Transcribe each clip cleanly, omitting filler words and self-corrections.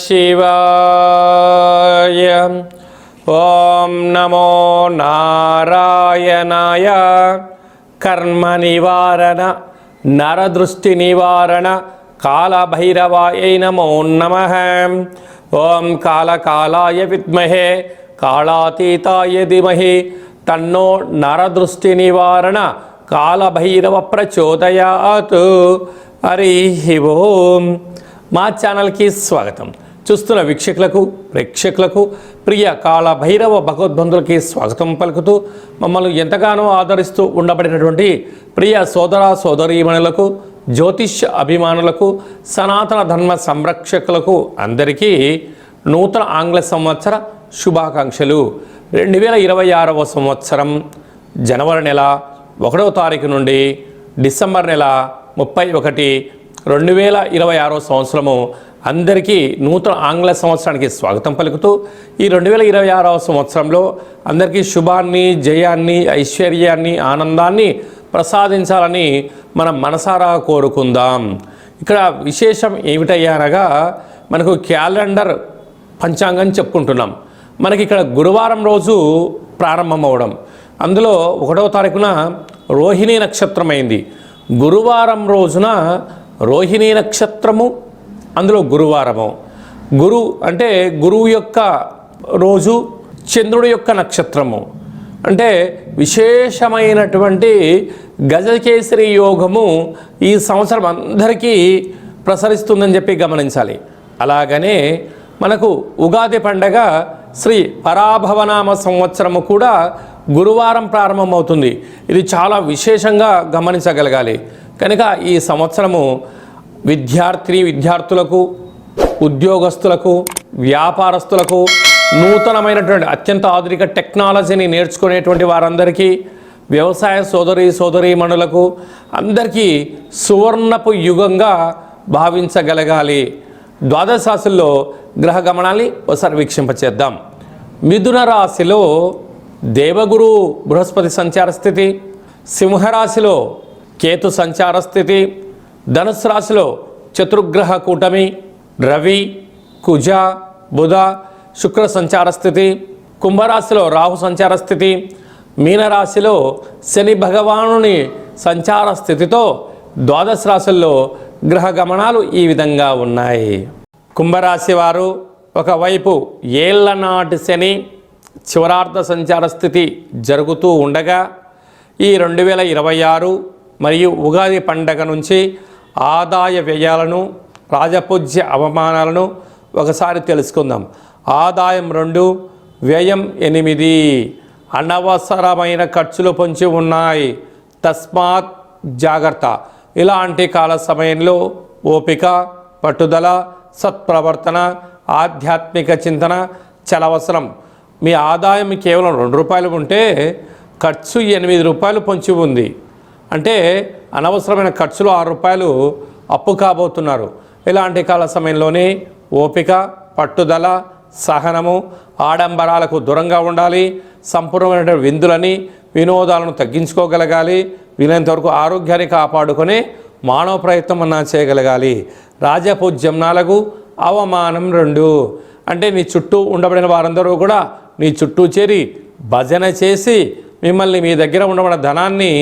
శివాయ. ఓం నమో నారాయణాయ. కర్మ నివారణ నరదృష్టి నివారణ కాళభైరవాయ నమో నమః. ఓం కాళకాలాయ విద్మహే కాళాతీతాయ ధీమహి తన్నో నరదృష్టి నివారణ కాళభైరవ ప్రచోదయాత్. హరి ఓం. మా ఛానల్కి స్వాగతం. చూస్తున్న వీక్షకులకు ప్రేక్షకులకు ప్రియ కాళభైరవ భగవద్బంధులకి స్వాగతం పలుకుతూ మమ్మల్ని ఎంతగానో ఆదరిస్తూ ఉండబడినటువంటి ప్రియ సోదర సోదరీమణులకు, జ్యోతిష్య అభిమానులకు, సనాతన ధర్మ సంరక్షకులకు అందరికీ నూతన ఆంగ్ల సంవత్సర శుభాకాంక్షలు. 2026వ సంవత్సరం జనవరి నెల 1వ తారీఖు నుండి డిసెంబర్ నెల 31, 2026వ సంవత్సరము అందరికీ నూతన ఆంగ్ల సంవత్సరానికి స్వాగతం పలుకుతూ ఈ 2026వ సంవత్సరంలో అందరికీ శుభాన్ని, జయాన్ని, ఐశ్వర్యాన్ని, ఆనందాన్ని ప్రసాదించాలని మనం మనసారా కోరుకుందాం. ఇక్కడ విశేషం ఏమిటయ్యానగా మనకు క్యాలెండర్ పంచాంగం చెప్పుకుంటున్నాం. మనకి ఇక్కడ గురువారం రోజు ప్రారంభమవడం, అందులో 1వ తారీఖున రోహిణీ నక్షత్రం అయింది. గురువారం రోజున రోహిణీ నక్షత్రము, అందులో గురువారము. గురు అంటే గురువు యొక్క రోజు, చంద్రుడి యొక్క నక్షత్రము. అంటే విశేషమైనటువంటి గజకేసరి యోగము ఈ సంవత్సరం అందరికీ ప్రసరిస్తుందని చెప్పి గమనించాలి. అలాగనే మనకు ఉగాది పండగ శ్రీ పరాభవనామ సంవత్సరము కూడా గురువారం ప్రారంభమవుతుంది. ఇది చాలా విశేషంగా గమనించగలగాలి. కనుక ఈ సంవత్సరము విద్యార్థులకు, ఉద్యోగస్తులకు, వ్యాపారస్తులకు, నూతనమైనటువంటి అత్యంత ఆధునిక టెక్నాలజీని నేర్చుకునేటువంటి వారందరికీ, వ్యవసాయ సోదరీమణులకు అందరికీ సువర్ణపు యుగంగా భావించగలగాలి. ద్వాదశ రాశుల్లో గ్రహ గమనాన్ని ఒకసారి వీక్షింపచేద్దాం. మిథున రాశిలో దేవగురు బృహస్పతి సంచార స్థితి, సింహరాశిలో కేతు సంచార స్థితి, ధనుసు రాశిలో చతుర్గ్రహ కూటమి రవి, కుజ, బుధ, శుక్ర సంచార స్థితి, కుంభరాశిలో రాహు సంచార స్థితి, మీనరాశిలో శని భగవానుని సంచార స్థితితో ద్వాదశ రాశుల్లో గ్రహ గమనాలు ఈ విధంగా ఉన్నాయి. కుంభరాశి వారు ఒకవైపు ఏళ్ల నాటి శని చివరార్ధ సంచార స్థితి జరుగుతూ ఉండగా ఈ 2026 మరియు ఉగాది పండగ నుంచి ఆదాయ వ్యయాలను, రాజపూజ్య అవమానాలను ఒకసారి తెలుసుకుందాం. ఆదాయం 2, వ్యయం 8. అనవసరమైన ఖర్చులు పొంచి ఉన్నాయి, తస్మాత్ జాగ్రత్త. ఇలాంటి కాల సమయంలో ఓపిక, పట్టుదల, సత్ప్రవర్తన, ఆధ్యాత్మిక చింతన చాలా అవసరం. మీ ఆదాయం కేవలం ₹2 ఉంటే ఖర్చు ₹8 పొంచి ఉంది అంటే అనవసరమైన ఖర్చులు ₹6 అప్పు కాబోతున్నారు. ఇలాంటి కాల సమయంలోనే ఓపిక, పట్టుదల, సహనము, ఆడంబరాలకు దూరంగా ఉండాలి. సంపూర్ణమైన విందులని, వినోదాలను తగ్గించుకోగలగాలి. వీలైనంతవరకు ఆరోగ్యాన్ని కాపాడుకునే మానవ ప్రయత్నం అన్నా చేయగలగాలి. రాజపూజ్యంనాలకు అవమానం 2 అంటే నీ చుట్టూ ఉండబడిన వారందరూ కూడా నీ చుట్టూ చేరి భజన చేసి మిమ్మల్ని మీ దగ్గర ఉండబడిన ధనాన్ని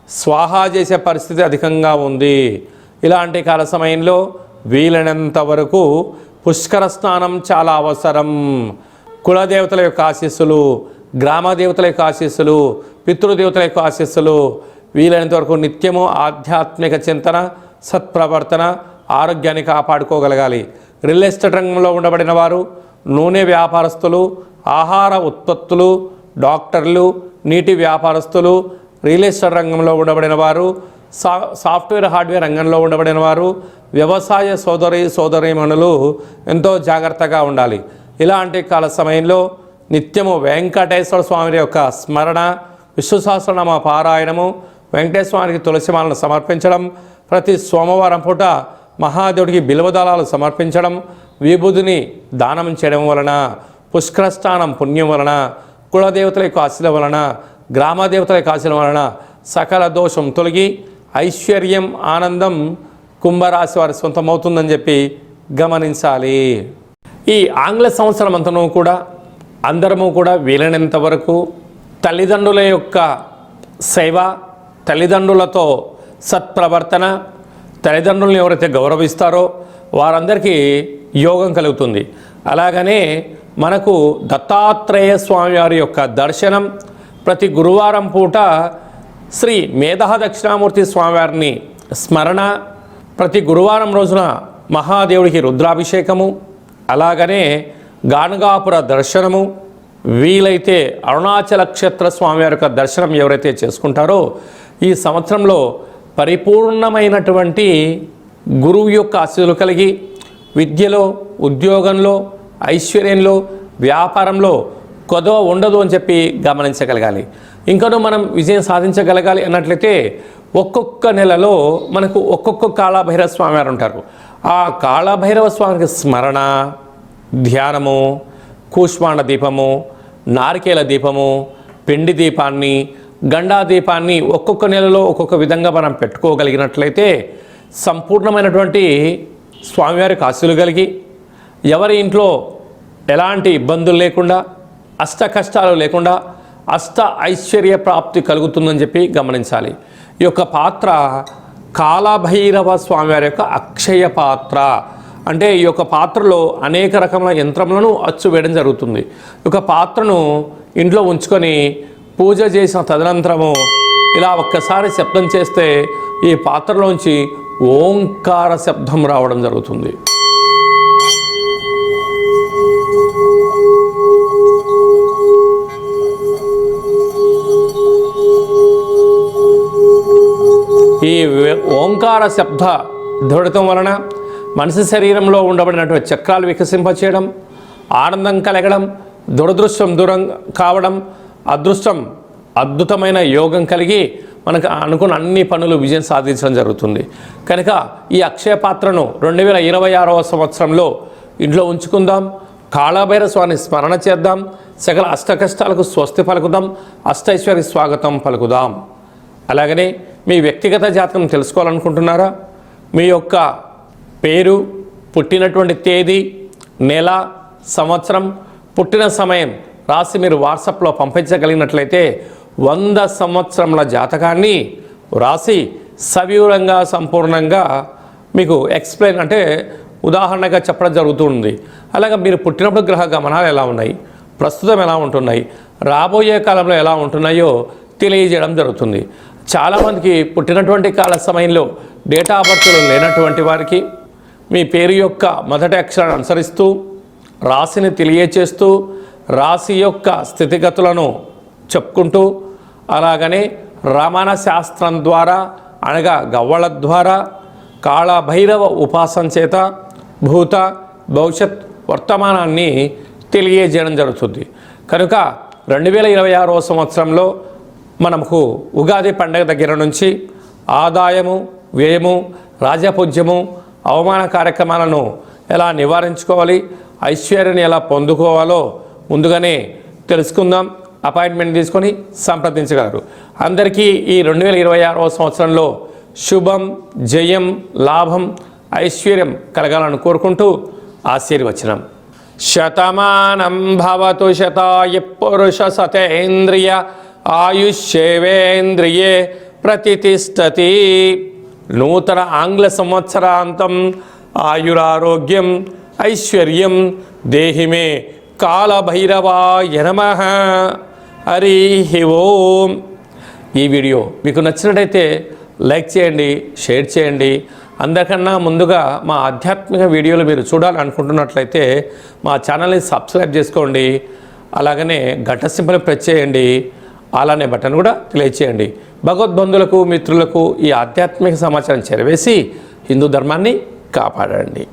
స్వాహా చేసే పరిస్థితి అధికంగా ఉంది. ఇలాంటి కాల సమయంలో వీలైనంత వరకు పుష్కర స్నానం చాలా అవసరం. కులదేవతల యొక్క ఆశీస్సులు, గ్రామ దేవతల యొక్క ఆశీస్సులు, పితృదేవతల యొక్క ఆశీస్సులు, వీలైనంత వరకు నిత్యము ఆధ్యాత్మిక చింతన, సత్ప్రవర్తన, ఆరోగ్యాన్ని కాపాడుకోగలగాలి. రియల్ ఎస్టేట్ రంగంలో ఉండబడిన వారు, నూనె వ్యాపారస్తులు, ఆహార ఉత్పత్తులు, డాక్టర్లు, నీటి వ్యాపారస్తులు, రియల్ ఎస్టేట్ రంగంలో ఉండబడిన వారు, సాఫ్ట్వేర్ హార్డ్వేర్ రంగంలో ఉండబడిన వారు, వ్యవసాయ సోదరీమణులు ఎంతో జాగ్రత్తగా ఉండాలి. ఇలాంటి కాల సమయంలో నిత్యము వెంకటేశ్వర స్వామి యొక్క స్మరణ, విష్ణు సహస్రనామ పారాయణము, వెంకటేశ్వర స్వామికి తులసిమాలను సమర్పించడం, ప్రతి సోమవారం పూట మహాదేవుడికి బిల్వదళాలు సమర్పించడం, విభూతిని దానం చేయడం వలన, పుష్కరస్నానం పుణ్యం వలన, కులదేవతల యొక్క ఆశీల వలన, గ్రామదేవతల యొక్క ఆశీల వలన సకల దోషం తొలగి ఐశ్వర్యం, ఆనందం కుంభరాశి వారి సొంతమవుతుందని చెప్పి గమనించాలి. ఈ ఆంగ్ల సంవత్సరం అంతను కూడా అందరము కూడా వీలైనంత వరకు తల్లిదండ్రుల యొక్క సేవ, తల్లిదండ్రులతో సత్ప్రవర్తన, తల్లిదండ్రులను ఎవరైతే గౌరవిస్తారో వారందరికీ యోగం కలుగుతుంది. అలాగనే మనకు దత్తాత్రేయ స్వామి వారి యొక్క దర్శనం, ప్రతి గురువారం పూట శ్రీ మేధా దక్షిణామూర్తి స్వామివారిని స్మరణ, ప్రతి గురువారం రోజున మహాదేవుడికి రుద్రాభిషేకము, అలాగనే గాణగాపుర దర్శనము, వీలైతే అరుణాచల క్షేత్ర స్వామివారి యొక్క దర్శనం ఎవరైతే చేసుకుంటారో ఈ సంవత్సరంలో పరిపూర్ణమైనటువంటి గురువు యొక్క ఆశీస్సులు కలిగి విద్యలో, ఉద్యోగంలో, ఐశ్వర్యంలో, వ్యాపారంలో కొదవ ఉండదు అని చెప్పి గమనించగలగాలి. ఇంకనూ మనం విజయం సాధించగలగాలి అన్నట్లయితే ఒక్కొక్క నెలలో మనకు ఒక్కొక్క కాళభైరవ స్వామి వారు ఉంటారు. ఆ కాళభైరవ స్వామికి స్మరణ, ధ్యానము, కూష్మాండ దీపము, నారికేల దీపము, పిండి దీపాన్ని, గండా దీపాన్ని ఒక్కొక్క నెలలో ఒక్కొక్క విధంగా మనం పెట్టుకోగలిగినట్లయితే సంపూర్ణమైనటువంటి స్వామివారికి ఆశీస్సులు కలిగి ఎవరి ఇంట్లో ఎలాంటి ఇబ్బందులు లేకుండా, అష్ట కష్టాలు లేకుండా అష్ట ఐశ్వర్య ప్రాప్తి కలుగుతుందని చెప్పి గమనించాలి. ఈ యొక్క పాత్ర కాళభైరవ స్వామివారి యొక్క అక్షయ పాత్ర. అంటే ఈ యొక్క పాత్రలో అనేక రకముల యంత్రములను అచ్చు వేయడం జరుగుతుంది. ఈ యొక్క పాత్రను ఇంట్లో ఉంచుకొని పూజ చేసిన తదనంతరము ఇలా ఒక్కసారి శబ్దం చేస్తే ఈ పాత్రలోంచి ఓంకార శబ్దం రావడం జరుగుతుంది. ఈ ఓంకార శబ్ద ధ్వనితం వలన మనిషి శరీరంలో ఉండబడినటువంటి చక్రాలు వికసింపచేయడం, ఆనందం కలగడం, దురదృష్టం దూరం కావడం, అదృష్టం అద్భుతమైన యోగం కలిగి మనకు అనుకున్న అన్ని పనులు విజయం సాధించడం జరుగుతుంది. కనుక ఈ అక్షయ పాత్రను 2026వ సంవత్సరంలో ఇంట్లో ఉంచుకుందాం. కాళభైరవ స్వామిని స్మరణ చేద్దాం. సకల అష్టకష్టాలకు స్వస్తి పలుకుదాం. అష్టైశ్వర్య స్వాగతం పలుకుదాం. అలాగనే మీ వ్యక్తిగత జాతకం తెలుసుకోవాలనుకుంటున్నారా? మీ యొక్క పేరు, పుట్టినటువంటి తేదీ, నెల, సంవత్సరం, పుట్టిన సమయం రాసి మీరు వాట్సాప్లో పంపించగలిగినట్లయితే 100 సంవత్సరముల జాతకాన్ని రాసి సవివరంగా సంపూర్ణంగా మీకు ఎక్స్ప్లెయిన్ అంటే ఉదాహరణగా చెప్పడం జరుగుతుంది. అలాగే మీరు పుట్టినప్పుడు గ్రహ గమనాలు ఎలా ఉన్నాయి, ప్రస్తుతం ఎలా ఉంటున్నాయి, రాబోయే కాలంలో ఎలా ఉంటున్నాయో తెలియజేయడం జరుగుతుంది. చాలామందికి పుట్టినటువంటి కాల సమయంలో డేటా ఆఫ్ బర్త్లు లేనటువంటి వారికి మీ పేరు యొక్క మొదటి అక్షరాన్ని అనుసరిస్తూ రాశిని తెలియచేస్తూ రాశి యొక్క స్థితిగతులను చెప్పుకుంటూ అలాగనే రమణ శాస్త్రం ద్వారా అనగా గవ్వల ద్వారా కాళభైరవ ఉపాసన చేత భూత భవిష్యత్ వర్తమానాన్ని తెలియజేయడం జరుగుతుంది. కనుక 2026వ సంవత్సరంలో మనకు ఉగాది పండుగ దగ్గర నుంచి ఆదాయము, వ్యయము, రాజపూజ్యము, అవమాన కార్యక్రమాలను ఎలా నివారించుకోవాలి, ఐశ్వర్యాన్ని ఎలా పొందుకోవాలో ముందుగానే తెలుసుకుందాం. అపాయింట్మెంట్ తీసుకొని సంప్రదించగలరు. అందరికీ ఈ 2026వ సంవత్సరంలో శుభం, జయం, లాభం, ఐశ్వర్యం కలగాలని కోరుకుంటూ ఆశీర్వచనం. శతమానం భవతు శతాయ పురుష సతేంద్రియ ఆయుష్యేవేంద్రియే ప్రతిష్టతి. నూతన ఆంగ్ల సంవత్సరాంతం ఆయురారోగ్యం ఐశ్వర్యం దేహిమే కాళభైరవాయ నమః. హరి ఓం. ఈ వీడియో మీకు నచ్చినట్టయితే లైక్ చేయండి, షేర్ చేయండి. అందరికన్నా ముందుగా మా ఆధ్యాత్మిక వీడియోలు మీరు చూడాలనుకుంటున్నట్లయితే మా ఛానల్ని సబ్స్క్రైబ్ చేసుకోండి. అలాగనే గంట సింబల్ ప్రెస్ చేయండి. అలానే బటన్ కూడా తెలియచేయండి. భగవద్బంధులకు, మిత్రులకు ఈ ఆధ్యాత్మిక సమాచారం చేరవేసి హిందూ ధర్మాన్ని కాపాడండి.